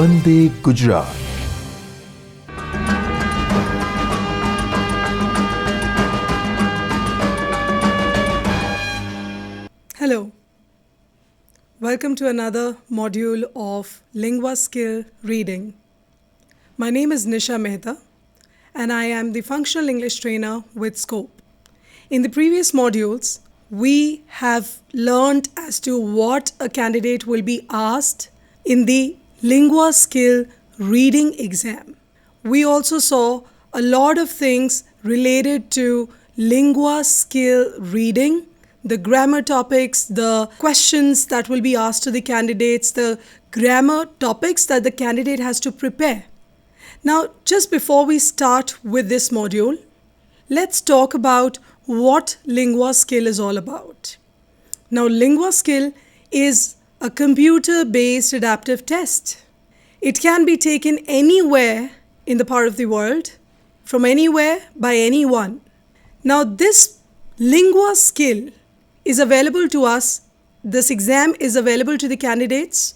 Vande Gujarat. Hello. Welcome to another module of Linguaskill Reading. My name is Nisha Mehta and I am the Functional English Trainer with Scope. In the previous modules, we have learned as to what a candidate will be asked in the Linguaskill Reading exam. We also saw a lot of things related to Linguaskill Reading, the grammar topics, the questions that will be asked to the candidates, the grammar topics that the candidate has to prepare. Now, just before we start with this module, let's talk about what Linguaskill is all about. Now, Linguaskill is a computer-based adaptive test. It can be taken anywhere in the part of the world, from anywhere, by anyone. Now, this Linguaskill is available to us, this exam is available to the candidates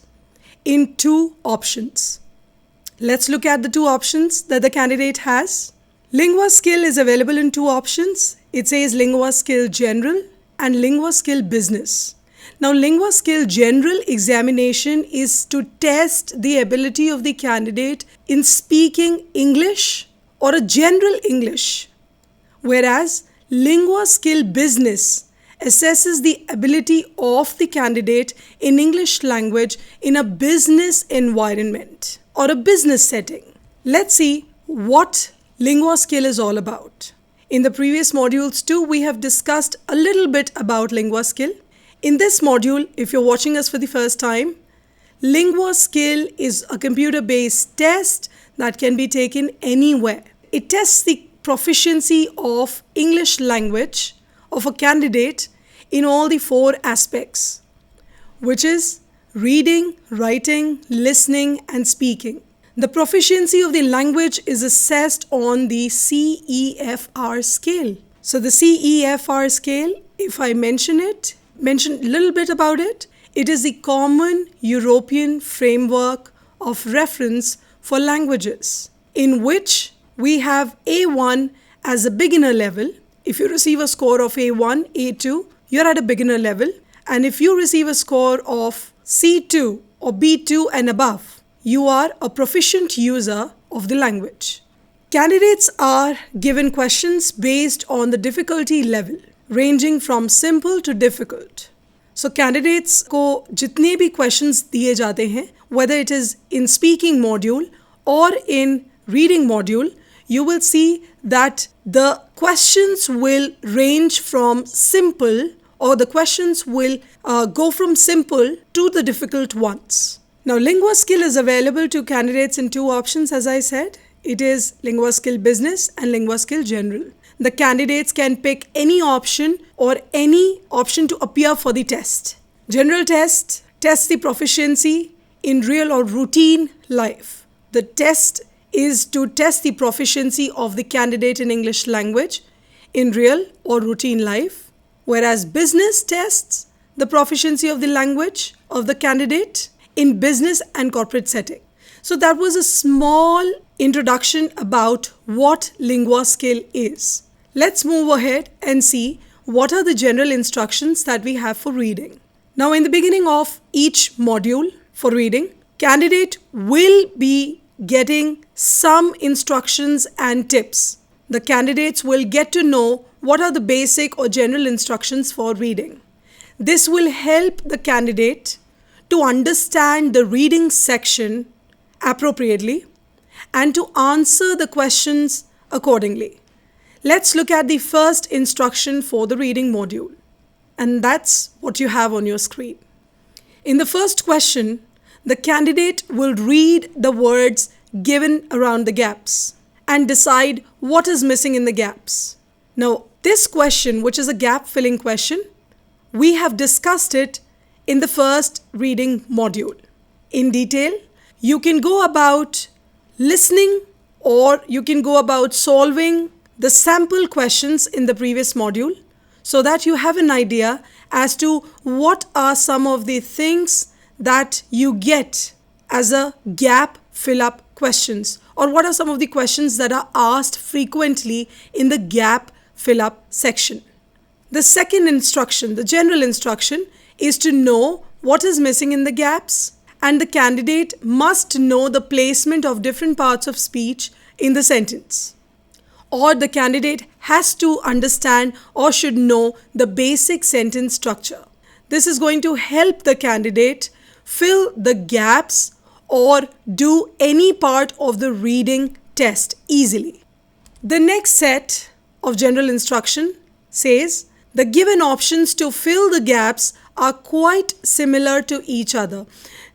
in two options. Let's look at the two options that the candidate has. Linguaskill is available in two options. It says Linguaskill General and Linguaskill Business. Now, Linguaskill General examination is to test the ability of the candidate in speaking English or a general English, whereas Linguaskill Business assesses the ability of the candidate in English language in a business environment or a business setting. Let's see what Linguaskill is all about. In the previous modules too, we have discussed a little bit about Linguaskill. In this module, if you're watching us for the first time, Linguaskill is a computer-based test that can be taken anywhere. It tests the proficiency of English language of a candidate in all the four aspects, which is reading, writing, listening, and speaking. The proficiency of the language is assessed on the CEFR scale. So the CEFR scale, if I mention a little bit about it, it is the Common European Framework of Reference for Languages, in which we have A1 as a beginner level. If you receive a score of A1, A2, you're at a beginner level. And if you receive a score of C2 or B2 and above, you are a proficient user of the language. Candidates are given questions based on the difficulty level, ranging from simple to difficult. So candidates को जितने भी questions दिए जाते हैं, whether it is in speaking module or in reading module, you will see that the questions will range from simple, or the questions will go from simple to the difficult ones. Now, Linguaskill is available to candidates in two options, as I said. It is Linguaskill Business and Linguaskill General. The candidates can pick any option or any option to appear for the test. General test tests the proficiency in real or routine life. The test is to test the proficiency of the candidate in English language in real or routine life, whereas business tests the proficiency of the language of the candidate in business and corporate setting. So that was a small introduction about what Linguaskill is. Let's move ahead and see what are the general instructions that we have for reading. Now, in the beginning of each module for reading, candidate will be getting some instructions and tips. The candidates will get to know what are the basic or general instructions for reading. This will help the candidate to understand the reading section appropriately and to answer the questions accordingly. Let's look at the first instruction for the reading module, and that's what you have on your screen. In the first question, the candidate will read the words given around the gaps and decide what is missing in the gaps. Now, this question, which is a gap-filling question, we have discussed it in the first reading module. In detail, you can go about listening or you can go about solving the sample questions in the previous module so that you have an idea as to what are some of the things that you get as a gap fill-up questions, or what are some of the questions that are asked frequently in the gap fill-up section. The second instruction, the general instruction, is to know what is missing in the gaps, and the candidate must know the placement of different parts of speech in the sentence. Or the candidate has to understand or should know the basic sentence structure. This is going to help the candidate fill the gaps or do any part of the reading test easily. The next set of general instruction says the given options to fill the gaps are quite similar to each other.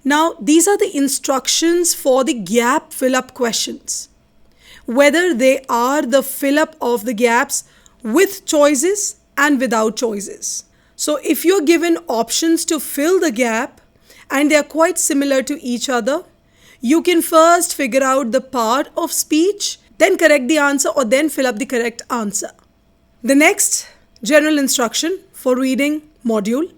Now, these are the instructions for the gap fill-up questions. Whether they are the fill-up of the gaps with choices and without choices. So, if you're given options to fill the gap and they are quite similar to each other, you can first figure out the part of speech, then correct the answer, or then fill up the correct answer. The next general instruction for reading module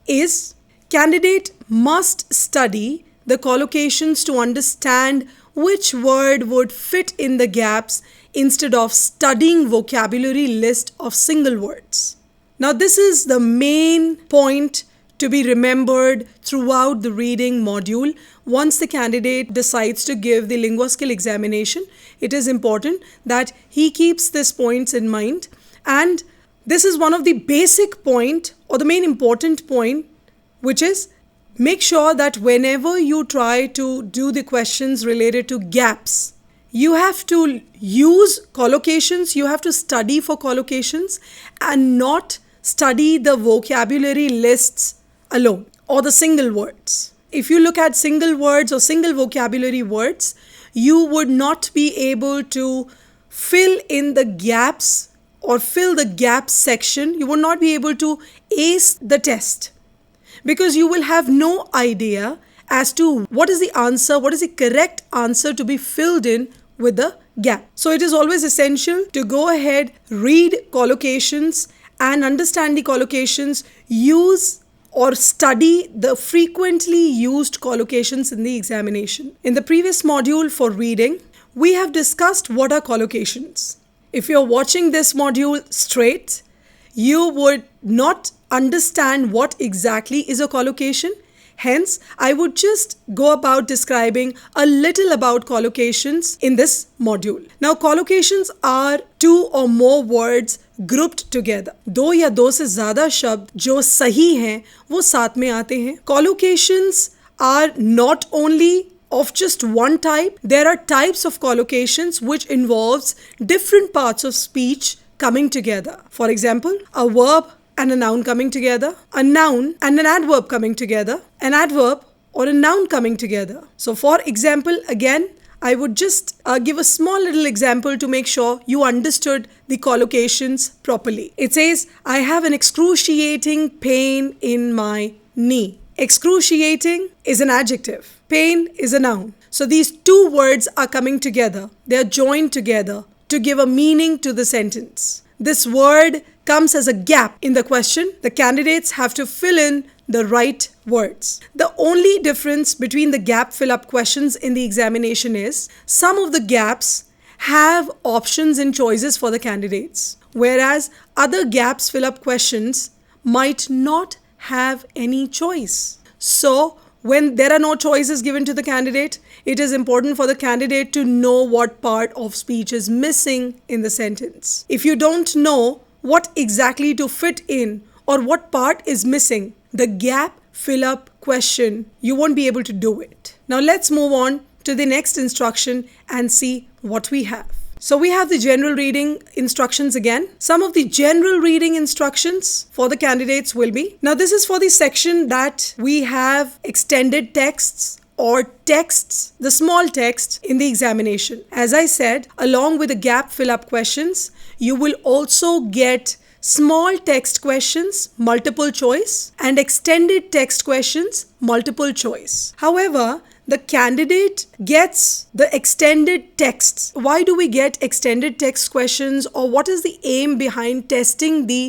is candidate must study the collocations to understand which word would fit in the gaps instead of studying vocabulary list of single words. Now, this is the main point to be remembered throughout the reading module. Once the candidate decides to give the Linguaskill examination, it is important that he keeps these points in mind, and this is one of the basic point or the main important point, which is make sure that whenever you try to do the questions related to gaps, you have to use collocations, you have to study for collocations and not study the vocabulary lists alone or the single words. If you look at single words or single vocabulary words, you would not be able to fill in the gaps or fill the gaps section. You will not be able to ace the test because you will have no idea as to what is the answer, what is the correct answer to be filled in with the gap. So it is always essential to go ahead, read collocations and understand the collocations, use or study the frequently used collocations in the examination. In the previous module for reading, we have discussed what are collocations. If you're watching this module straight, you would not understand what exactly is a collocation. Hence, I would just go about describing a little about collocations in this module. Now, collocations are two or more words grouped together. दो या दो से ज़्यादा शब्द जो सही हैं, वो साथ में आते हैं. Collocations are not only of just one type. There are types of collocations which involves different parts of speech coming together. For example, a verb and a noun coming together, a noun and an adverb coming together, an adverb or a noun coming together. So for example, again, I would just give a small little example to make sure you understood the collocations properly. It says, I have an excruciating pain in my knee. Excruciating is an adjective. Pain is a noun. So these two words are coming together. They are joined together to give a meaning to the sentence. This word comes as a gap in the question. The candidates have to fill in the right words. The only difference between the gap fill-up questions in the examination is some of the gaps have options and choices for the candidates, whereas other gaps fill-up questions might not have any choice. So, when there are no choices given to the candidate, it is important for the candidate to know what part of speech is missing in the sentence. If you don't know what exactly to fit in or what part is missing, the gap fill-up question, you won't be able to do it. Now let's move on to the next instruction and see what we have. So we have the general reading instructions again. Some of the general reading instructions for the candidates will be, now this is for the section that we have extended texts or texts, the small text in the examination. As I said, along with the gap fill-up questions, you will also get small text questions, multiple choice, and extended text questions, multiple choice. However, the candidate gets the extended texts. Why do we get extended text questions, or what is the aim behind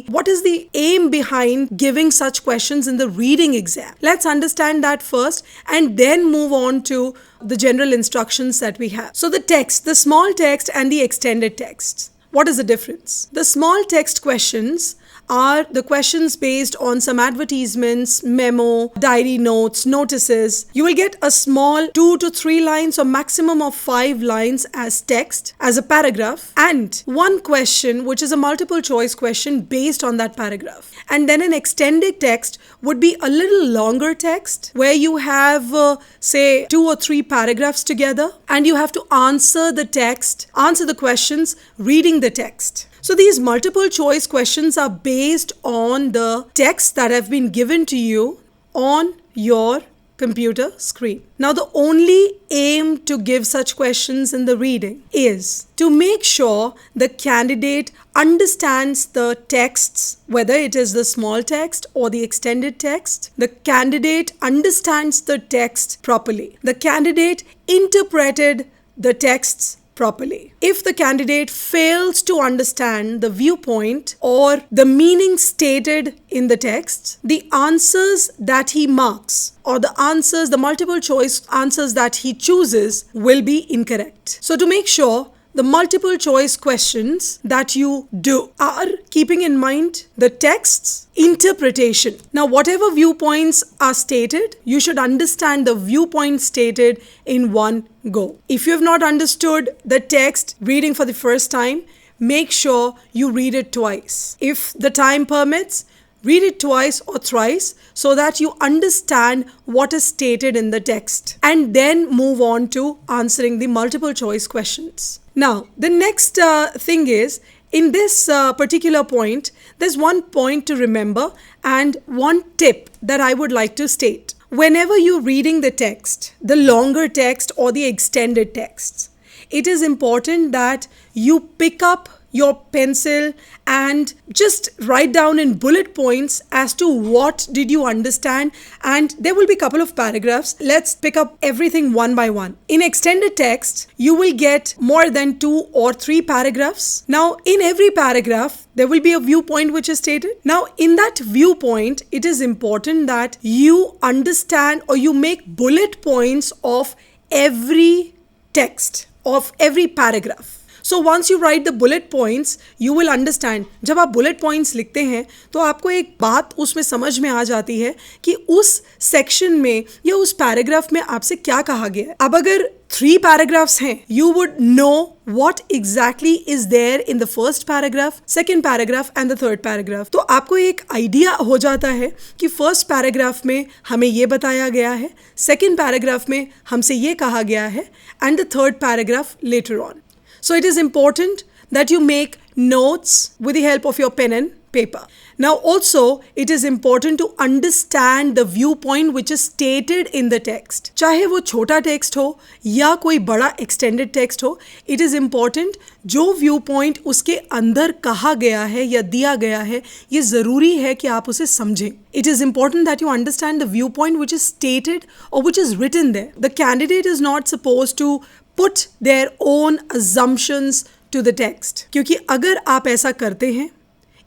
what is the aim behind giving such questions in the reading exam? Let's understand that first and then move on to the general instructions that we have. So the text, the small text and the extended text. What is the difference? The small text questions are the questions based on some advertisements, memo, diary notes, notices. You will get a small 2 to 3 lines or maximum of 5 lines as text, as a paragraph, and one question which is a multiple choice question based on that paragraph. And then an extended text would be a little longer text where you have say 2 or 3 paragraphs together and you have to answer the questions reading the text. So these multiple choice questions are based on the text that have been given to you on your computer screen. Now the only aim to give such questions in the reading is to make sure the candidate understands the texts, whether it is the small text or the extended text. The candidate understands the text properly. The candidate interpreted the texts properly. If the candidate fails to understand the viewpoint or the meaning stated in the text, the answers that he marks or the multiple choice answers that he chooses will be incorrect. So to make sure the multiple choice questions that you do are keeping in mind the text's interpretation. Now, whatever viewpoints are stated, you should understand the viewpoint stated in one go. If you have not understood the text reading for the first time, make sure you read it twice. If the time permits, read it twice or thrice so that you understand what is stated in the text, and then move on to answering the multiple choice questions. Now, the next thing is, in this particular point, there's one point to remember and one tip that I would like to state. Whenever you're reading the text, the longer text or the extended texts, it is important that you pick up your pencil and just write down in bullet points as to what did you understand, and there will be a couple of paragraphs. Let's pick up everything one by one. In extended text, you will get more than 2 or 3 paragraphs. Now, in every paragraph, there will be a viewpoint which is stated. Now, in that viewpoint, it is important that you understand or you make bullet points of every text, of every paragraph. So once you write the bullet points, you will understand. जब आप bullet points लिखते हैं तो आपको एक बात उसमें समझ में आ जाती है कि उस सेक्शन में या उस पैराग्राफ में आपसे क्या कहा गया है. अब अगर 3 paragraphs हैं, you would know what exactly is there in the first paragraph, second paragraph and the third paragraph. तो आपको एक आइडिया हो जाता है कि फर्स्ट पैराग्राफ में हमें ये बताया गया है, सेकेंड पैराग्राफ में हमसे ये कहा गया है, and the third paragraph later on. So it is important that you make notes with the help of your pen and paper. Now also, it is important to understand the viewpoint which is stated in the text. चाहे वो छोटा text हो या कोई बड़ा extended text हो, it is important जो viewpoint उसके अंदर कहा गया है या दिया गया है, ये ज़रूरी है कि आप उसे समझें. It is important that you understand the viewpoint which is stated or which is written there. The candidate is not supposed to put their own assumptions to the text. क्योंकि अगर आप ऐसा करते हैं,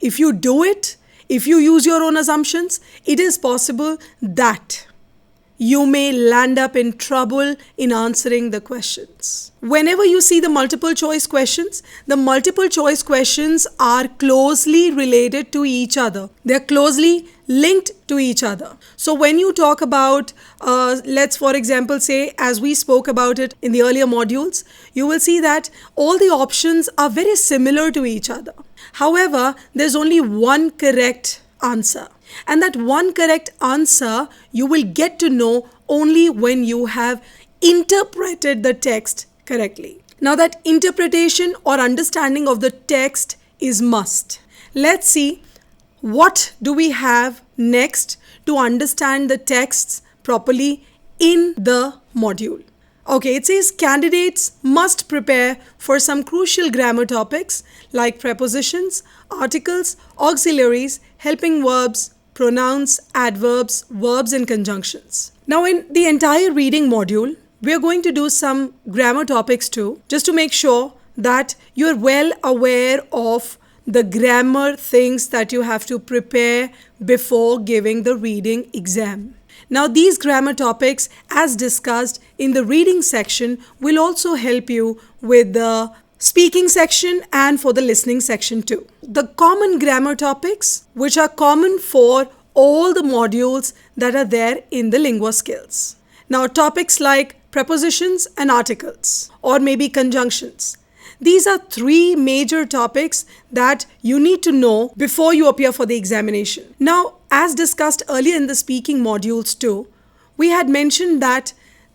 if you do it, if you use your own assumptions, it is possible that you may land up in trouble in answering the questions. Whenever you see the multiple choice questions are closely related to each other. They're closely linked to each other. So when you talk about, let's for example say, as we spoke about it in the earlier modules, you will see that all the options are very similar to each other. However, there's only one correct answer. And that one correct answer you will get to know only when you have interpreted the text correctly. Now that interpretation or understanding of the text is must. Let's see what do we have next to understand the texts properly in the module. Okay, it says candidates must prepare for some crucial grammar topics like prepositions, articles, auxiliaries, helping verbs, pronouns, adverbs, verbs and conjunctions. Now in the entire reading module, we are going to do some grammar topics too, just to make sure that you're well aware of the grammar things that you have to prepare before giving the reading exam. Now these grammar topics, as discussed in the reading section, will also help you with the speaking section and for the listening section too. The common grammar topics, which are common for all the modules that are there in the Linguaskills. Now topics like prepositions and articles, or maybe conjunctions. These are three major topics that you need to know before you appear for the examination. Now, as discussed earlier in the speaking modules too, we had mentioned that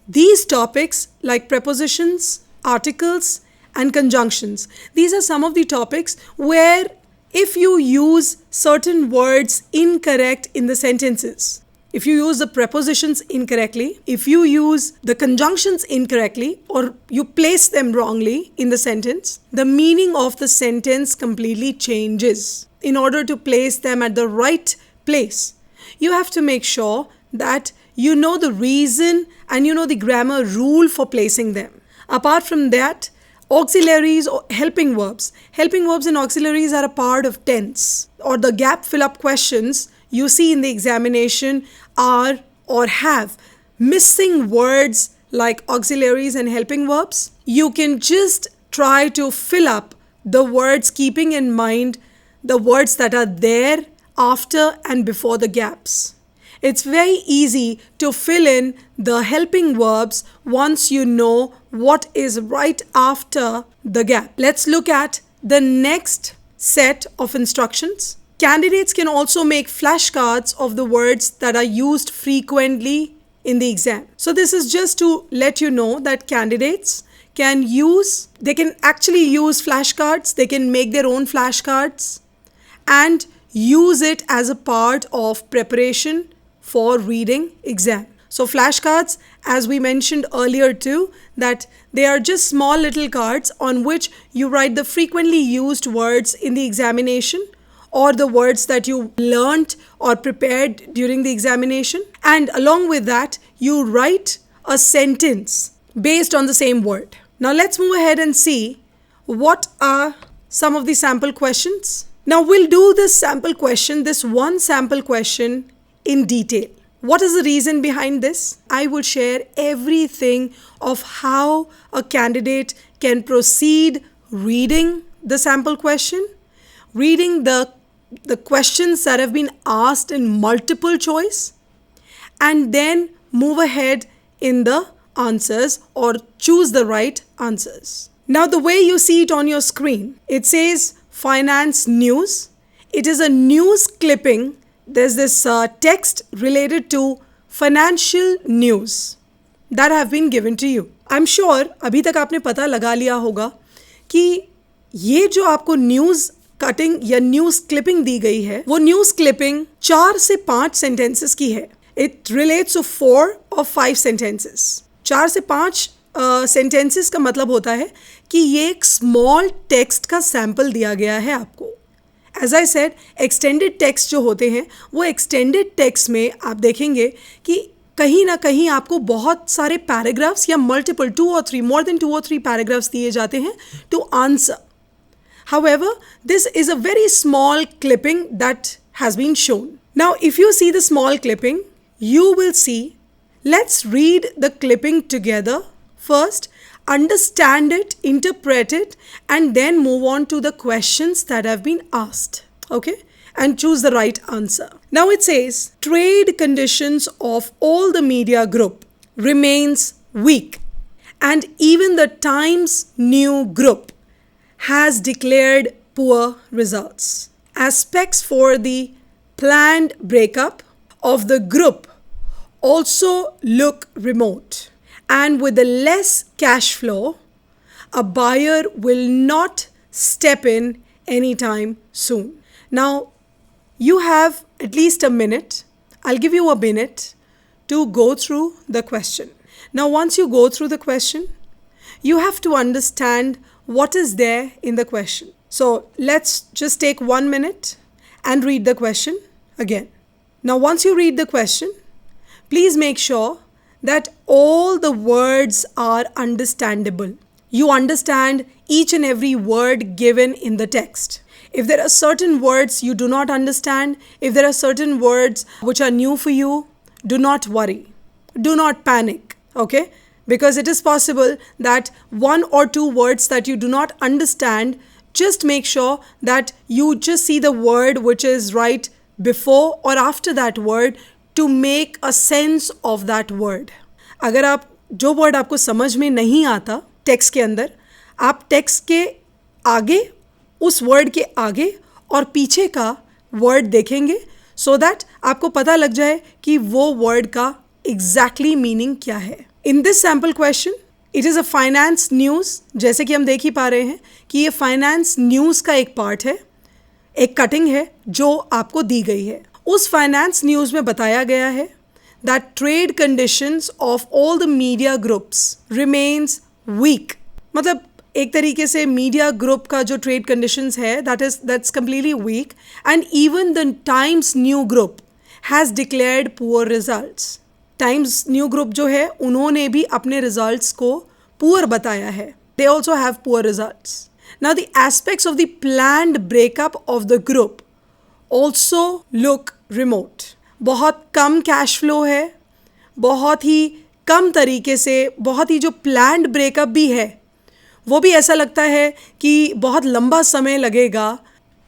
these topics like prepositions, articles, and conjunctions, these are some of the topics where if you use certain words incorrect in the sentences, if you use the prepositions incorrectly, if you use the conjunctions incorrectly, or you place them wrongly in the sentence, the meaning of the sentence completely changes. In order to place them at the right place, you have to make sure that you know the reason and you know the grammar rule for placing them. Apart from that, auxiliaries or helping verbs. Helping verbs and auxiliaries are a part of tense, or the gap fill-up questions you see in the examination are or have missing words like auxiliaries and helping verbs. You can just try to fill up the words keeping in mind the words that are there after and before the gaps. It's very easy to fill in the helping verbs once you know what is right after the gap. Let's look at the next set of instructions. Candidates can also make flashcards of the words that are used frequently in the exam. So this is just to let you know that candidates can actually use flashcards. They can make their own flashcards and use it as a part of preparation for reading exam. So flashcards, as we mentioned earlier too, that they are just small little cards on which you write the frequently used words in the examination, or the words that you learnt or prepared during the examination. And along with that, you write a sentence based on the same word. Now let's move ahead and see what are some of the sample questions. Now we'll do this one sample question in detail. What is the reason behind this? I will share everything of how a candidate can proceed reading the sample question, reading the questions that have been asked in multiple choice, and then move ahead in the answers or choose the right answers. Now the way you see it on your screen, it says finance news. It is a news clipping. There's this text related to financial news that have been given to you. I'm sure अभी तक आपने पता लगा लिया होगा कि ये जो आपको न्यूज़ कटिंग या न्यूज़ क्लिपिंग दी गई है, वो न्यूज़ क्लिपिंग 4 से 5 सेंटेंसेस की है. It relates to 4 or 5 sentences. 4 से 5 सेंटेंसेस का मतलब होता है कि ये एक स्मॉल टेक्स्ट का सैम्पल दिया गया है आपको. As I said, extended text जो होते हैं, वो एक्सटेंडेड टेक्स्ट में आप देखेंगे कि कहीं ना कहीं आपको बहुत सारे पैराग्राफ्स या multiple 2 or 3 more than 2 or 3 paragraphs दिए जाते हैं to answer. However, this is a very small clipping that has been shown. Now, if you see the small clipping, you will see, let's read the clipping together first, understand it, interpret it, and then move on to the questions that have been asked. Okay? And choose the right answer. Now it says, trade conditions of all the media group remains weak, and even the Times New Group has declared poor results. Aspects for the planned breakup of the group also look remote, and with the less cash flow, a buyer will not step in anytime soon. Now, you have at least a minute. I'll give you a minute to go through the question. Now, once you go through the question, you have to understand what is there in the question. So let's just take 1 minute and read the question again. Now, once you read the question, please make sure that all the words are understandable. You understand each and every word given in the text. If there are certain words you do not understand, if there are certain words which are new for you, do not worry. Do not panic, okay? Because it is possible that one or two words that you do not understand, just make sure that you just see the word which is right before or after that word to make a sense of that word. अगर आप जो word आपको समझ में नहीं आता text के अंदर, आप टेक्स्ट के आगे, उस वर्ड के आगे और पीछे का वर्ड देखेंगे so that आपको पता लग जाए कि वो वर्ड का exactly meaning क्या है. In this sample question, it is a finance news. जैसे कि हम देख ही पा रहे हैं कि ये finance news का एक पार्ट है, एक कटिंग है जो आपको दी गई है. उस फाइनेंस न्यूज़ में बताया गया है that trade conditions of all the media groups remains weak. मतलब एक तरीके से मीडिया ग्रुप का जो ट्रेड कंडीशंस है that's completely weak, and even the Times New Group has declared poor results. Times new group जो है उन्होंने भी अपने रिजल्ट्स को पुअर बताया है. They also have poor results. Now the aspects of the planned breakup of the group also look remote. बहुत कम cash flow है, बहुत ही कम तरीके से, बहुत ही जो प्लान्ड ब्रेकअप भी है वो भी ऐसा लगता है कि बहुत लंबा समय लगेगा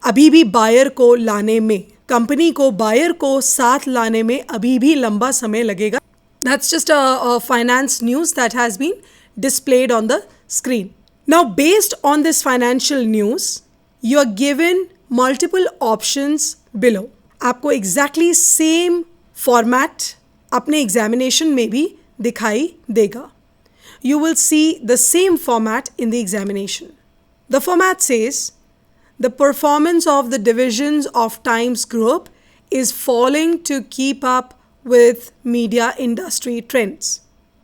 अभी भी बायर को लाने में, कंपनी को बायर को साथ लाने में अभी भी लंबा समय लगेगा. That's just a finance news that has been displayed on the screen. Now, based on this financial news, you are given multiple options below. आपको exactly same format अपने examination में भी दिखाई देगा. You will see the same format in the examination. The format says, the performance of the divisions of Times Group is falling to keep up with media industry trends.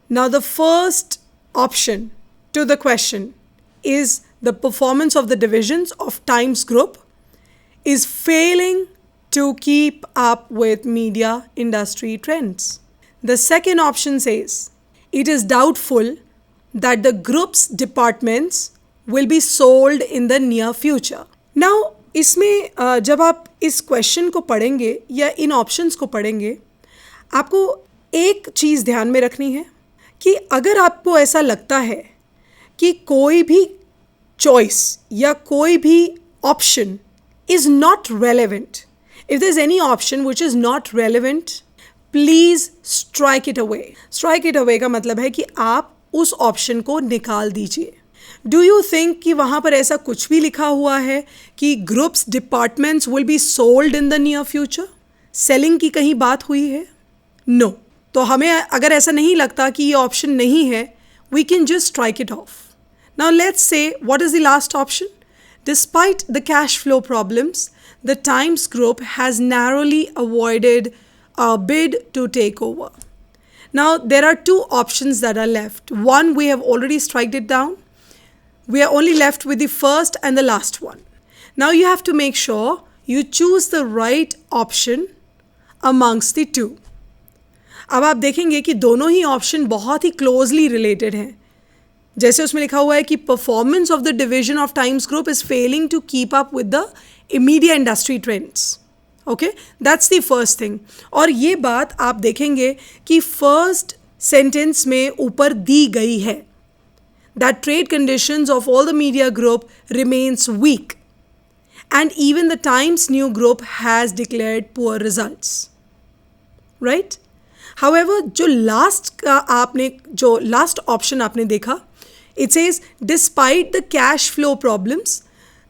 Now, the first option to the question is the performance of the divisions of Times Group is failing to keep up with media industry trends. The second option says it is doubtful that the group's departments will be sold in the near future. Now, इसमें जब आप इस question को पढ़ेंगे या इन options को पढ़ेंगे, आपको एक चीज़ ध्यान में रखनी है कि अगर आपको ऐसा लगता है कि कोई भी चॉइस या कोई भी option is not relevant, if there is any option which is not relevant, please strike it away. Strike it away का मतलब है कि आप उस ऑप्शन को निकाल दीजिए. डू यू थिंक कि वहाँ पर ऐसा कुछ भी लिखा हुआ है कि groups departments will be sold in the near future? Selling की कहीं बात हुई है? नो. तो हमें अगर ऐसा नहीं लगता कि ये ऑप्शन नहीं है, we can just strike it off. Now let's say what is the last option. Despite the cash flow problems, the Times Group has narrowly avoided a bid to take over. Now, there are two options that are left. One, we have already struck it down. We are only left with the first and the last one. Now, you have to make sure you choose the right option amongst the two. अब आप देखेंगे कि दोनों ही option बहुत ही closely related हैं. जैसे उसमें लिखा हुआ है कि performance of the division of Times Group is failing to keep up with the media industry trends. Okay, that's the first thing. और ये बात आप देखेंगे कि फर्स्ट सेंटेंस में ऊपर दी गई है, that trade conditions of all the media group remains weak and even the Times new group has declared poor results. Right. However जो लास्ट ऑप्शन आपने देखा, it says, despite the cash flow problems,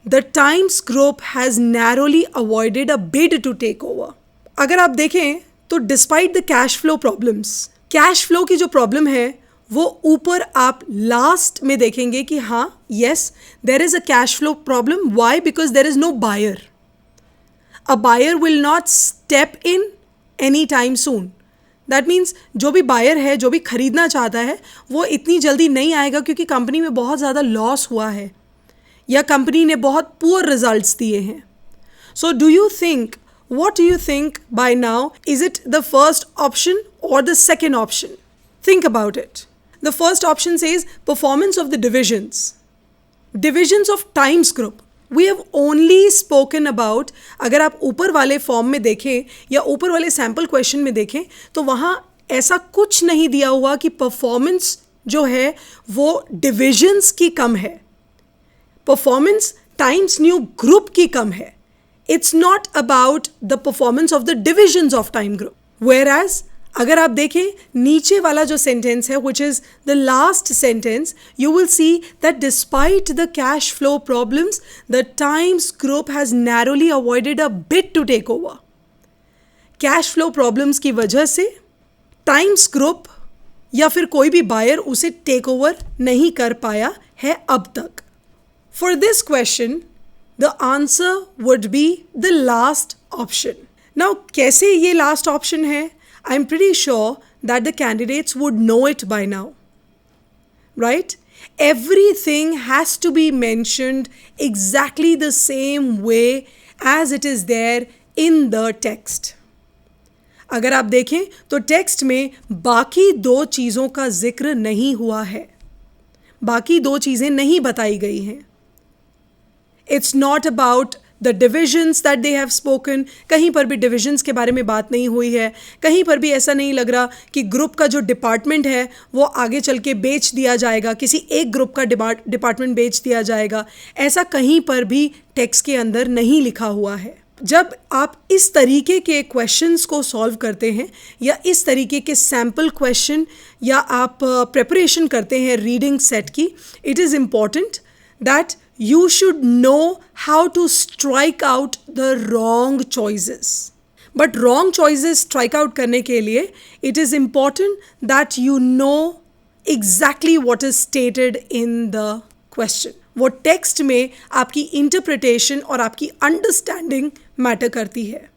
the Times Group has narrowly avoided a bid to take over. अगर आप देखें तो despite the cash flow problems, cash flow की जो problem है वो ऊपर आप लास्ट में देखेंगे कि हाँ, yes, there is a cash flow problem. Why? Because there is no buyer. A buyer will not step in anytime soon. That means जो भी बायर है, जो भी खरीदना चाहता है, वो इतनी जल्दी नहीं आएगा क्योंकि कंपनी में बहुत ज़्यादा लॉस हुआ है या कंपनी ने बहुत पुअर रिजल्ट्स दिए हैं. So do you think What do you think by now? Is it the first option or the second option? Think about it. The first option says performance of the divisions. Divisions of times group. We have only spoken about, अगर आप ऊपर वाले form में देखें या ऊपर वाले sample question में देखें तो वहाँ ऐसा कुछ नहीं दिया हुआ कि परफॉर्मेंस जो है वो डिविजन्स की कम है. परफॉर्मेंस टाइम्स न्यू ग्रुप की कम है. It's not about the performance of the divisions of time group. Whereas अगर आप देखें नीचे वाला जो सेंटेंस है which is the last sentence, you will see that despite the cash flow problems, the times group has narrowly avoided a bid to take over. Cash flow problems की वजह से टाइम्स ग्रुप या फिर कोई भी buyer उसे take over नहीं कर पाया है अब तक. For this question, the answer would be the last option. Now, कैसे ये last option है? I'm pretty sure that the candidates would know it by now. Right? Everything has to be mentioned exactly the same way as it is there in the text. अगर आप देखें तो text में बाकी दो चीज़ों का जिक्र नहीं हुआ है. बाकी दो चीज़ें नहीं बताई गई हैं. It's not about the divisions that they have spoken. कहीं पर भी divisions के बारे में बात नहीं हुई है. कहीं पर भी ऐसा नहीं लग रहा कि ग्रुप का जो डिपार्टमेंट है वो आगे चल के बेच दिया जाएगा, किसी एक ग्रुप का डिपार्टमेंट बेच दिया जाएगा. ऐसा कहीं पर भी टेक्स्ट के अंदर नहीं लिखा हुआ है. जब आप इस तरीके के क्वेश्चंस को सॉल्व करते हैं या इस तरीके के सैम्पल क्वेश्चन या आप प्रिपरेशन करते हैं रीडिंग सेट की, it is important that you should know how to strike out the wrong choices. But wrong choices strike out करने के लिए it is important that you know exactly what is stated in the question. वो text में आपकी interpretation और आपकी understanding matter करती है.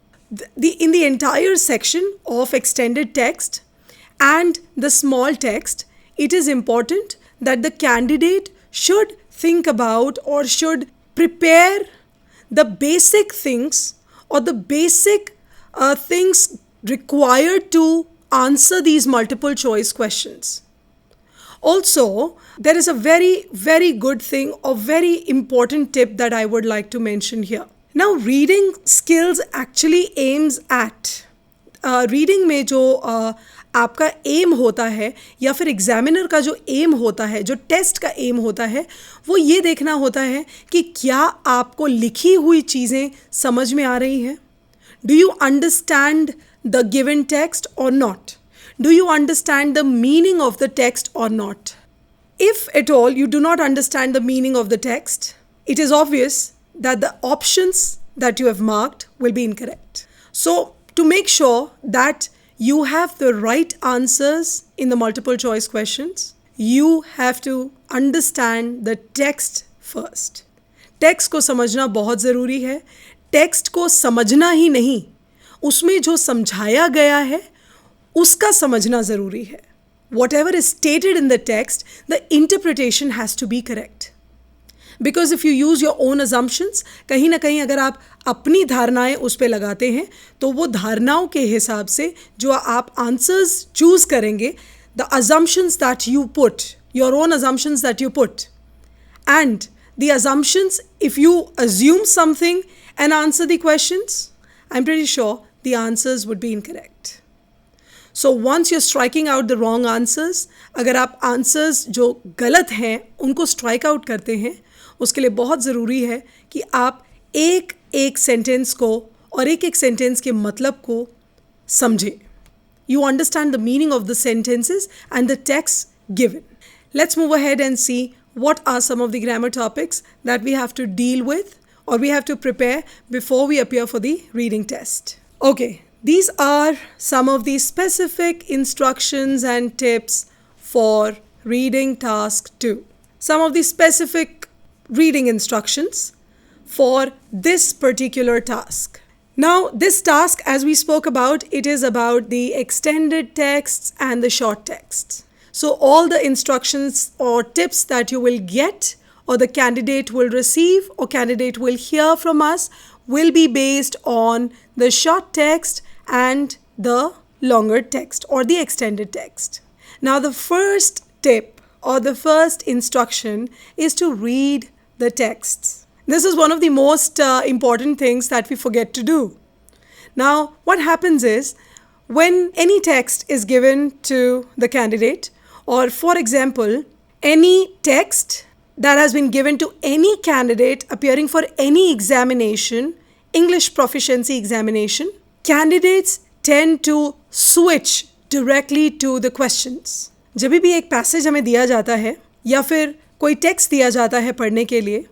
In the entire section of extended text and the small text, it is important that the candidate should think about or should prepare the basic things or the basic things required to answer these multiple choice questions. Also, there is a very, very good thing or very important tip that I would like to mention here. Now, reading skills actually aims at reading में जो आपका M होता है या फिर examiner का जो M होता है, जो टेस्ट का एम होता है, वो ये देखना होता है कि क्या आपको लिखी हुई चीज़ें समझ में आ रही हैं. Do you understand the given text और not? Do you understand the meaning of the text और not? If at all you do not understand the meaning of the text, it is obvious that the options that you have marked will be incorrect. So, to make sure that you have the right answers in the multiple choice questions, you have to understand the text first. Text को समझना बहुत ज़रूरी है. Text को समझना ही नहीं, उसमें जो समझाया गया है उसका समझना ज़रूरी है. Whatever is stated in the text, the interpretation has to be correct. Because if you use your own assumptions, कहीं ना कहीं अगर आप अपनी धारणाएं उस पर लगाते हैं तो वो धारणाओं के हिसाब से जो आप आंसर्स चूज़ करेंगे, the assumptions that you put, your own assumptions that you put, and the assumptions, if you assume something and answer the questions, I'm pretty sure the answers would be incorrect. So once you're striking out the wrong answers, अगर आप answers जो गलत हैं उनको strike out करते हैं, उसके लिए बहुत ज़रूरी है कि आप एक एक सेंटेंस को और एक एक सेंटेंस के मतलब को समझें. You understand the meaning of the sentences and the text given. Let's move ahead and see what are some of the grammar topics that we have to deal with or we have to prepare before we appear for the reading test. Okay, these are some of the specific instructions and tips for reading task 2. Some of the specific reading instructions for this particular task. Now, this task, as we spoke about, it is about the extended texts and the short texts. So all the instructions or tips that you will get or the candidate will receive or candidate will hear from us will be based on the short text and the longer text or the extended text. Now, the first tip or the first instruction is to read the texts. This is one of the most important things that we forget to do. Now, what happens is when any text is given to the candidate, or for example, any text that has been given to any candidate appearing for any examination, English proficiency examination, candidates tend to switch directly to the questions. जब भी एक passage हमें दिया जाता है या फिर कोई टेक्स्ट दिया जाता है पढ़ने के लिए,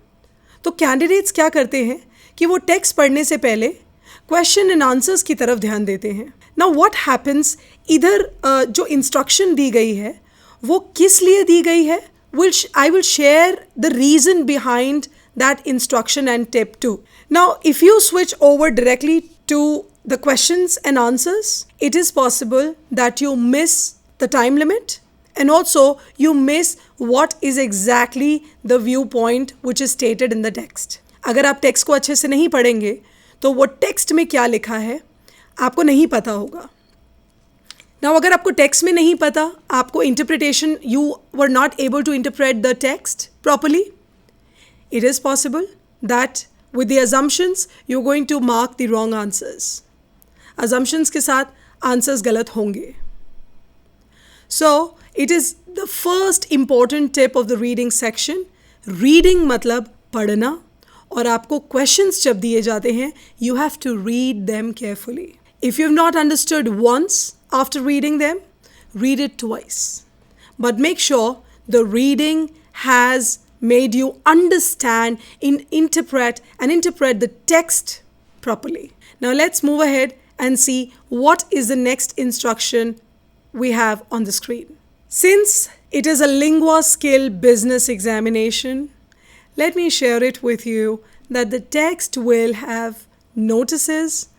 तो कैंडिडेट्स क्या करते हैं कि वो टेक्स्ट पढ़ने से पहले क्वेश्चन एंड आंसर्स की तरफ ध्यान देते हैं. नाउ व्हाट हैपन्स, इधर जो इंस्ट्रक्शन दी गई है वो किस लिए दी गई है, I will share the reason behind that instruction and tip too. Now, if you switch over directly to the questions and answers, it is possible that you miss the time limit and also you miss what is exactly the viewpoint which is stated in the text. अगर आप text को अच्छे से नहीं पढ़ेंगे तो वो text में क्या लिखा है आपको नहीं पता होगा. Now, अगर आपको टेक्स्ट में नहीं पता, आपको interpretation, you were not able to interpret the text properly, it is possible that with the assumptions you're going to mark the wrong answers. Assumptions के साथ answers गलत होंगे. So, it is the first important tip of the reading section. Reading मतलब पढ़ना, और आपको questions जब दिए जाते हैं, you have to read them carefully. If you've not understood once after reading them, read it twice. But make sure the reading has made you understand, interpret the text properly. Now let's move ahead and see what is the next instruction we have on the screen. Since it is a Linguaskill business examination, let me share it with you that the text will have notices,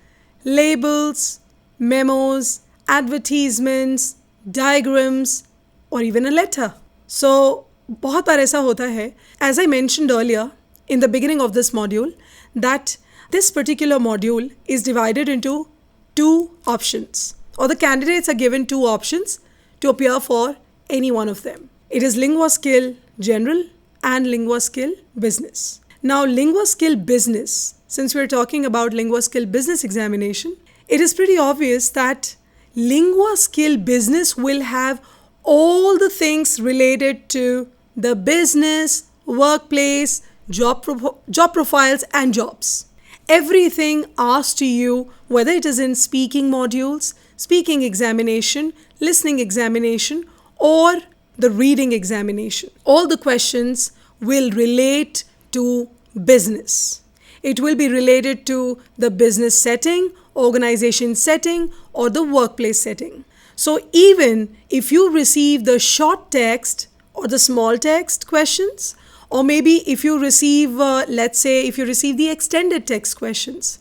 labels, memos, advertisements, diagrams, or even a letter. So, बहुत बार ऐसा होता है, as I mentioned earlier in the beginning of this module, that this particular module is divided into two options, or the candidates are given two options to appear for any one of them. It is Linguaskill General and Linguaskill Business. Now, Linguaskill Business, since we're talking about Linguaskill Business examination, it is pretty obvious that Linguaskill Business will have all the things related to the business, workplace, job profiles and jobs. Everything asked to you, whether it is in speaking modules, speaking examination, listening examination, or the reading examination. All the questions will relate to business. It will be related to the business setting, organization setting, or the workplace setting. So even if you receive the short text or the small text questions, or maybe if you receive, let's say, if you receive the extended text questions,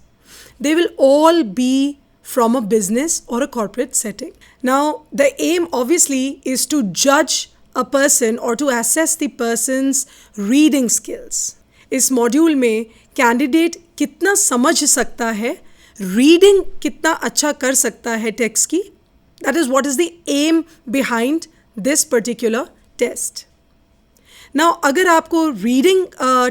they will all be from a business or a corporate setting. Now, the aim obviously is to judge a person or to assess the person's reading skills. इस module में candidate कितना समझ सकता है, reading कितना अच्छा कर सकता है टेक्स्ट की, that is what is the aim behind this particular test. Now, अगर आपको रीडिंग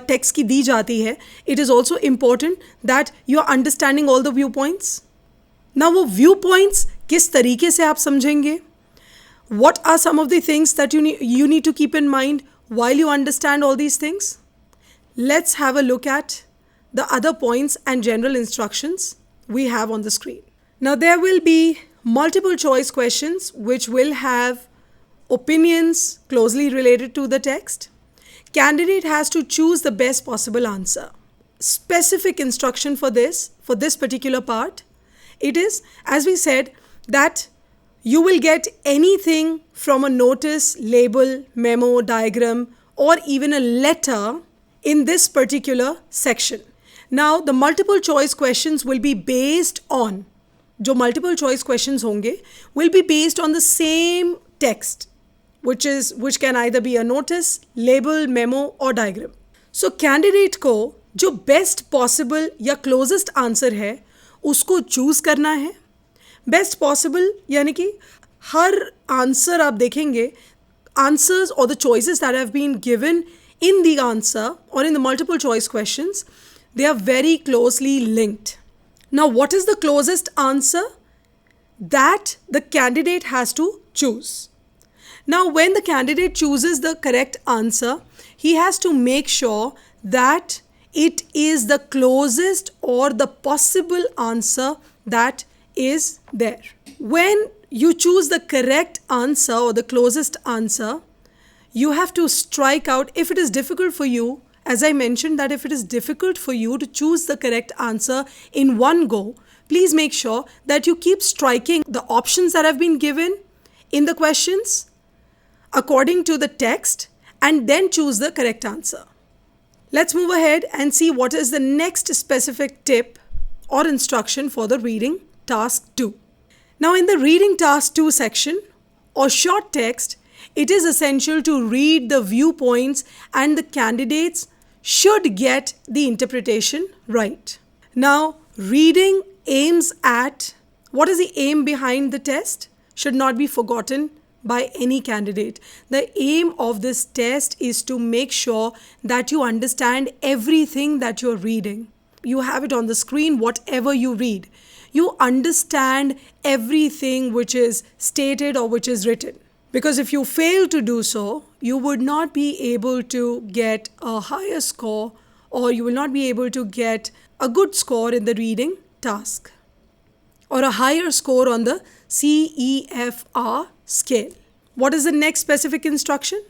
टेक्स्ट की दी जाती है, it is also important that you are understanding all the viewpoints. Now, वो viewpoints किस तरीके से आप समझेंगे? What are some of the things that you need to keep in mind while you understand all these things? Let's have a look at the other points and general instructions we have on the screen. Now, there will be multiple choice questions which will have opinions closely related to the text. Candidate has to choose the best possible answer. Specific instruction for this particular part, it is, as we said, that you will get anything from a notice, label, memo, diagram, or even a letter in this particular section. Now, the multiple choice questions will be based on, जो multiple choice questions होंगे, will be based on the same text, which can either be a notice, label, memo, or diagram. So candidate को जो best possible या closest answer है उसको choose करना है. Best possible यानी कि हर आंसर आप देखेंगे, answers or the choices that have been given in the answer or in the multiple choice questions, they are very closely linked. Now, what is the closest answer that the candidate has to choose? Now, when the candidate chooses the correct answer, he has to make sure that it is the closest or the possible answer that is there. When you choose the correct answer or the closest answer, you have to strike out. If it is difficult for you, as I mentioned, that if it is difficult for you to choose the correct answer in one go, please make sure that you keep striking the options that have been given in the questions according to the text and then choose the correct answer. Let's move ahead and see what is the next specific tip or instruction for the reading task 2. Now, in the reading task 2 section or short text, it is essential to read the viewpoints and the candidates should get the interpretation right. Now, reading aims at, what is the aim behind the test? Should not be forgotten by any candidate. The aim of this test is to make sure that you understand everything that you're reading. You have it on the screen, whatever you read. You understand everything which is stated or which is written. Because if you fail to do so, you would not be able to get a higher score or you will not be able to get a good score in the reading task or a higher score on the CEFR scale. What is the next specific instruction?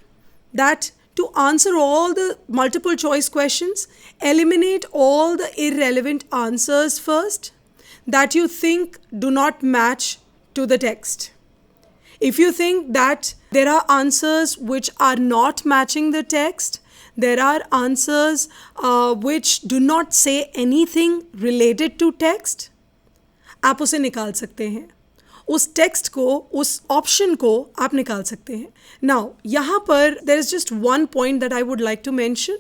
That to answer all the multiple choice questions, eliminate all the irrelevant answers first that you think do not match to the text. If you think that there are answers which are not matching the text, there are answers which do not say anything related to text, आप उसे निकाल सकते हैं. उस text को, उस option को आप निकाल सकते हैं. Now, यहाँ पर there is just one point that I would like to mention.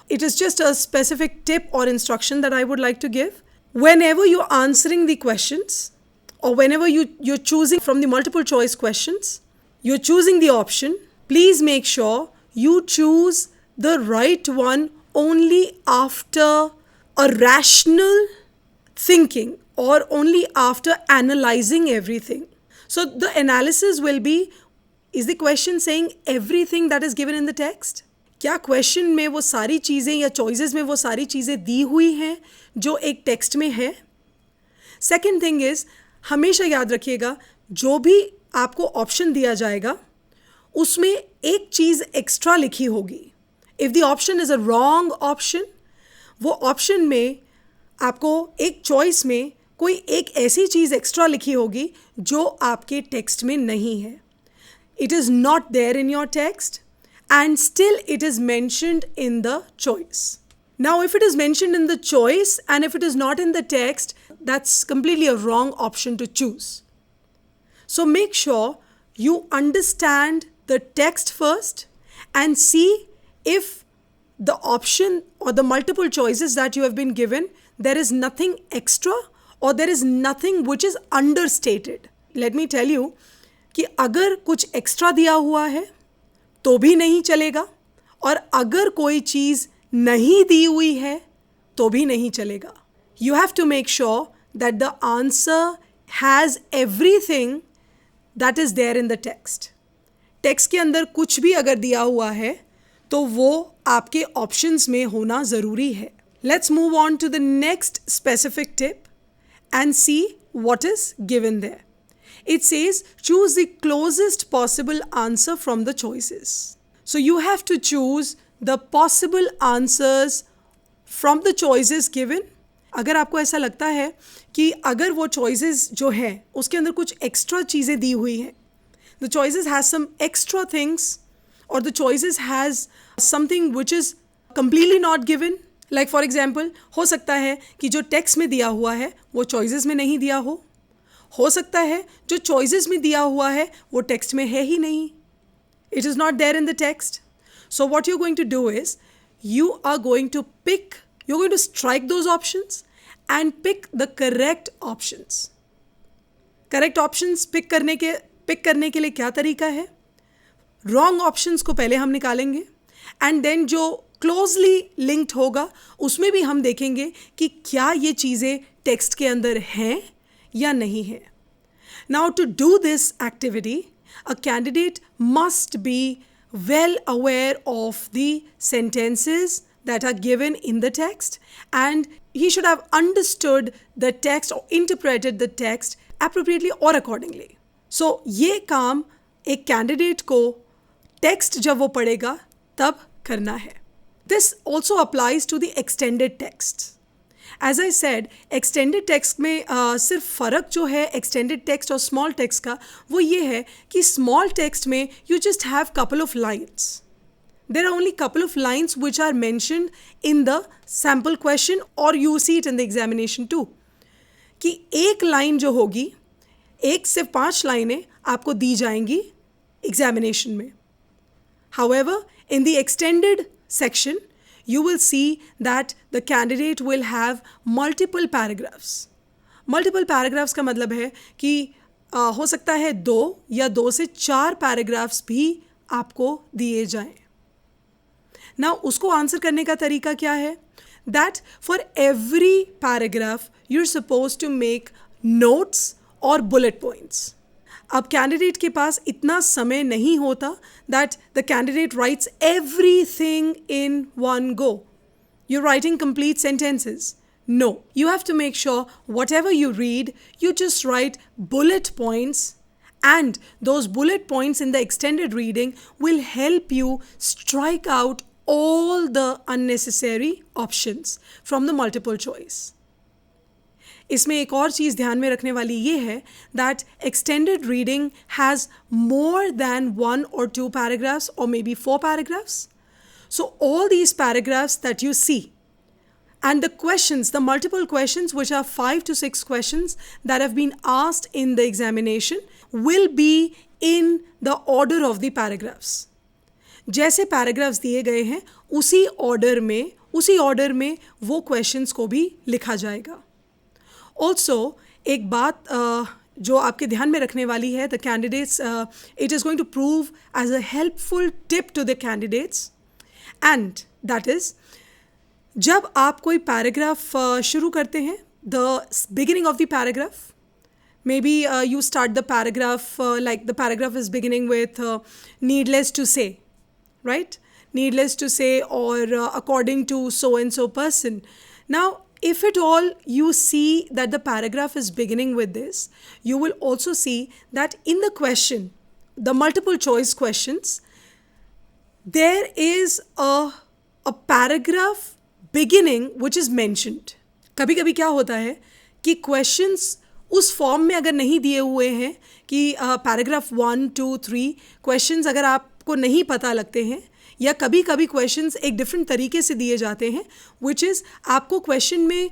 It is just a specific tip or instruction that I would like to give. Whenever you're answering the questions or whenever you're choosing from the multiple choice questions, you're choosing the option, please make sure you choose the right one only after a rational thinking or only after analyzing everything. So the analysis will be, is the question saying everything that is given in the text? क्या question में वो सारी चीज़ें या choices में वो सारी चीज़ें दी हुई हैं जो एक टेक्स्ट में है? सेकेंड थिंग इज़, हमेशा याद रखिएगा, जो भी आपको ऑप्शन दिया जाएगा उसमें एक चीज़ एक्स्ट्रा लिखी होगी. If the option is a wrong option, वो ऑप्शन में आपको एक चॉइस में कोई एक ऐसी चीज़ एक्स्ट्रा लिखी होगी जो आपके टेक्स्ट में नहीं है. It is not there in your text and still it is mentioned in the choice. Now, if it is mentioned in the choice and if it is not in the text, that's completely a wrong option to choose. So make sure you understand the text first and see if the option or the multiple choices that you have been given, there is nothing extra or there is nothing which is understated. Let me tell you कि अगर कुछ extra दिया हुआ है तो भी नहीं चलेगा और अगर कोई चीज़ नहीं दी हुई है तो भी नहीं चलेगा. You have to make sure that the answer has everything that is there in the text. Text के अंदर कुछ भी अगर दिया हुआ है तो वो आपके ऑप्शंस में होना ज़रूरी है. Let's move on to the next specific tip and see what is given there. It says choose the closest possible answer from the choices. So you have to choose the possible answers from the choices given. अगर आपको ऐसा लगता है कि अगर वो choices जो हैं उसके अंदर कुछ extra चीज़ें दी हुई हैं, the choices has some extra things or the choices has something which is completely not given. Like for example, हो सकता है कि जो text में दिया हुआ है वो choices में नहीं दिया हो सकता है जो choices में दिया हुआ है वो text में है ही नहीं. It is not there in the text. So what you're going to do is, you are going to strike those options and pick the correct options. Correct options pick करने के लिए क्या तरीका है? रॉन्ग ऑप्शंस को पहले हम निकालेंगे एंड देन जो क्लोजली लिंक्ड होगा उसमें भी हम देखेंगे कि क्या ये चीज़ें टेक्स्ट के अंदर हैं या नहीं है. Now to do this activity, a candidate must be well aware of the sentences that are given in the text, and he should have understood the text or interpreted the text appropriately or accordingly. So ये काम एक candidate को text जब वो पढ़ेगा तब करना है. This also applies to the extended text. As I said, extended text में सिर्फ फ़र्क जो है extended text और small text का वो ये है कि small text में you just have couple of lines. There are only couple of lines which are mentioned in the sample question or you see it in the examination too. कि एक line जो होगी, एक से 5 लाइनें आपको दी जाएंगी examination में. However, in the extended section, you will see that the candidate will have multiple paragraphs. Multiple paragraphs का मतलब है कि हो सकता है 2 या 2 से 4 paragraphs भी आपको दिए जाएं. Now उसको आंसर करने का तरीका क्या है? That for every paragraph you're supposed to make notes or bullet points. अब कैंडिडेट के पास इतना समय नहीं होता that the candidate writes everything in one go. You're writing complete sentences. No, you have to make sure whatever you read, you just write bullet points, and those bullet points in the extended reading will help you strike out all the unnecessary options from the multiple choice. इसमें एक और चीज़ ध्यान में रखने वाली ये है that extended reading has more than 1 or 2 paragraphs or maybe 4 paragraphs. So all these paragraphs that you see and the questions, the multiple questions which are 5 to 6 questions that have been asked in the examination will be in the order of the paragraphs. जैसे paragraphs दिए गए हैं उसी order में वो questions को भी लिखा जाएगा. Also, एक बात जो आपके ध्यान में रखने वाली है, the candidates, it is going to prove as a helpful tip to the candidates, and that is, जब आप कोई पैराग्राफ शुरू करते हैं, the beginning of the paragraph, maybe you start the paragraph like the paragraph is beginning with needless to say, right? Needless to say, or according to so and so person. Now, if at all you see that the paragraph is beginning with this, you will also see that in the question, the multiple choice questions, there is a paragraph beginning which is mentioned. कभी कभी क्या होता है कि questions उस form में अगर नहीं दिए हुए हैं कि paragraph 1, 2, 3 questions अगर आपको नहीं पता लगते हैं, या कभी कभी क्वेश्चंस एक डिफरेंट तरीके से दिए जाते हैं विच इज़ आपको क्वेश्चन में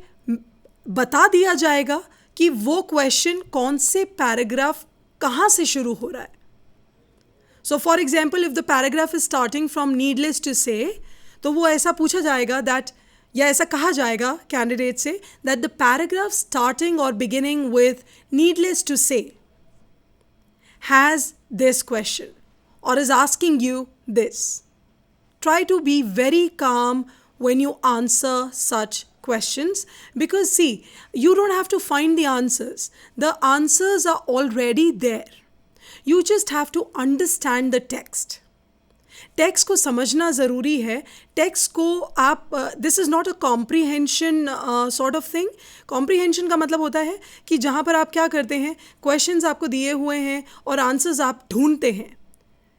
बता दिया जाएगा कि वो क्वेश्चन कौन से पैराग्राफ कहाँ से शुरू हो रहा है. So for example if the paragraph is starting from needless to say, तो वो ऐसा पूछा जाएगा दैट, या ऐसा कहा जाएगा candidate say that the paragraph starting और बिगिनिंग विथ नीडलेस टू से हैज़ दिस क्वेश्चन और is asking you this. Try to be very calm when you answer such questions, because see, you don't have to find the answers. The answers are already there. You just have to understand the text. Text को समझना ज़रूरी है. Text को आप this is not a comprehension sort of thing. Comprehension का मतलब होता है कि जहाँ पर आप क्या करते हैं, क्वेश्चंस आपको दिए हुए हैं और आंसर्स आप ढूंढते हैं.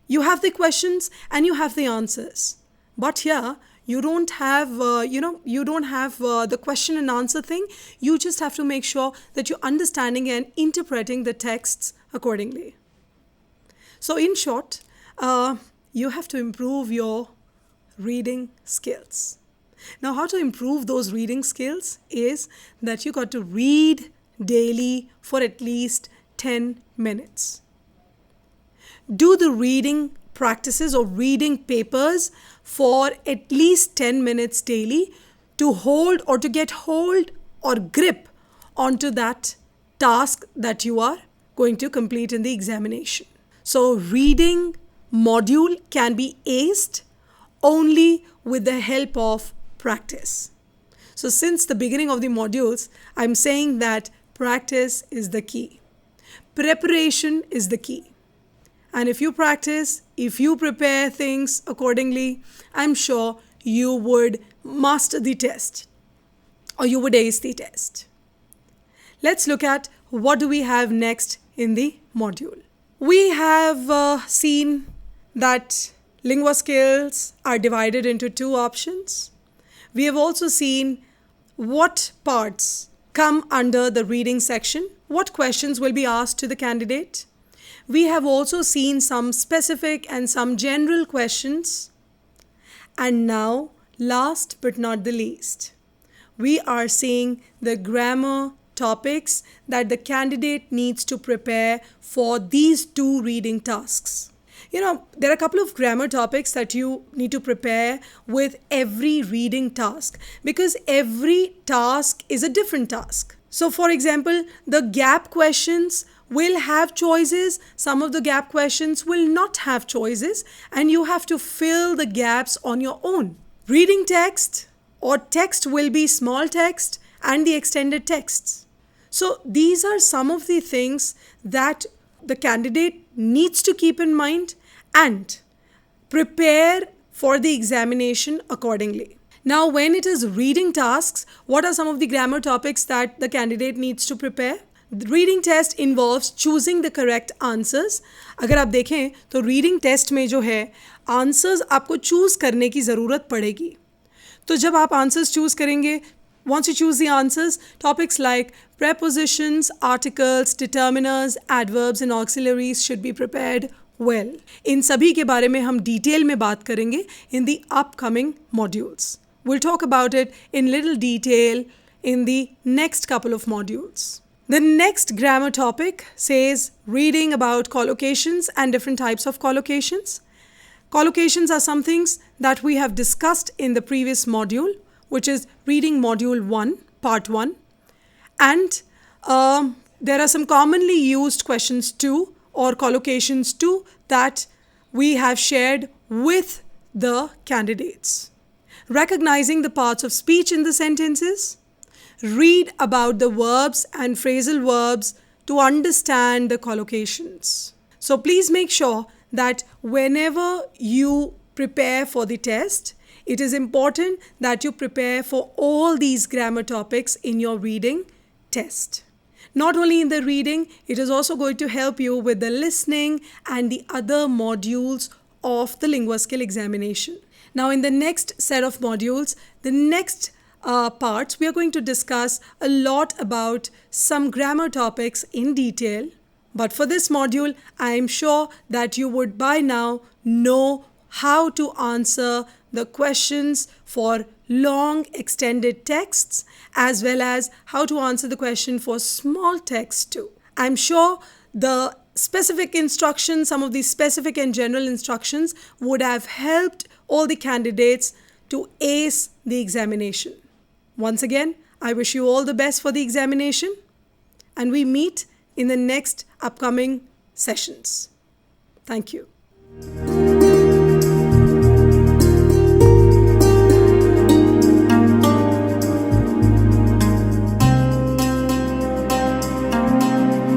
You have the questions and you have the answers. But here, you don't have, the question and answer thing. You just have to make sure that you're understanding and interpreting the texts accordingly. So in short, you have to improve your reading skills. Now, how to improve those reading skills is that you got to read daily for at least 10 minutes. Do the reading practices or reading papers for at least 10 minutes daily to hold or to get hold or grip onto that task that you are going to complete in the examination. So reading module can be aced only with the help of practice. So since the beginning of the modules, I'm saying that practice is the key. Preparation is the key. And if you practice, if you prepare things accordingly, I'm sure you would master the test or you would ace the test. Let's look at what do we have next in the module. We have seen that lingua skills are divided into two options. We have also seen what parts come under the reading section, what questions will be asked to the candidate. We have also seen some specific and some general questions. And now, last but not the least, we are seeing the grammar topics that the candidate needs to prepare for these two reading tasks. There are a couple of grammar topics that you need to prepare with every reading task because every task is a different task. So for example, the gap questions will have choices. Some of the gap questions will not have choices, and you have to fill the gaps on your own. Reading text or text will be small text and the extended texts. So these are some of the things that the candidate needs to keep in mind and prepare for the examination accordingly. Now, when it is reading tasks, what are some of the grammar topics that the candidate needs to prepare? The reading test involves choosing the correct answers. अगर आप देखें तो reading test में जो है answers आपको choose करने की ज़रूरत पड़ेगी. तो जब आप answers choose करेंगे, once you choose the answers, topics like prepositions, articles, determiners, adverbs and auxiliaries should be prepared well. इन सभी के बारे में हम detail में बात करेंगे in the upcoming modules. We'll talk about it in little detail in the next couple of modules. The next grammar topic says reading about collocations and different types of collocations. Collocations are some things that we have discussed in the previous module, which is reading module 1, part 1. And there are some commonly used questions too, or collocations too, that we have shared with the candidates. Recognizing the parts of speech in the sentences. Read about the verbs and phrasal verbs to understand the collocations. So please make sure that whenever you prepare for the test, it is important that you prepare for all these grammar topics in your reading test. Not only in the reading, it is also going to help you with the listening and the other modules of the Linguaskill examination. Now in the next set of modules, the next parts, we are going to discuss a lot about some grammar topics in detail. But for this module, I am sure that you would by now know how to answer the questions for long extended texts as well as how to answer the question for small text too. I'm sure the specific instructions, some of these specific and general instructions would have helped all the candidates to ace the examination. Once again, I wish you all the best for the examination, and we meet in the next upcoming sessions. Thank you.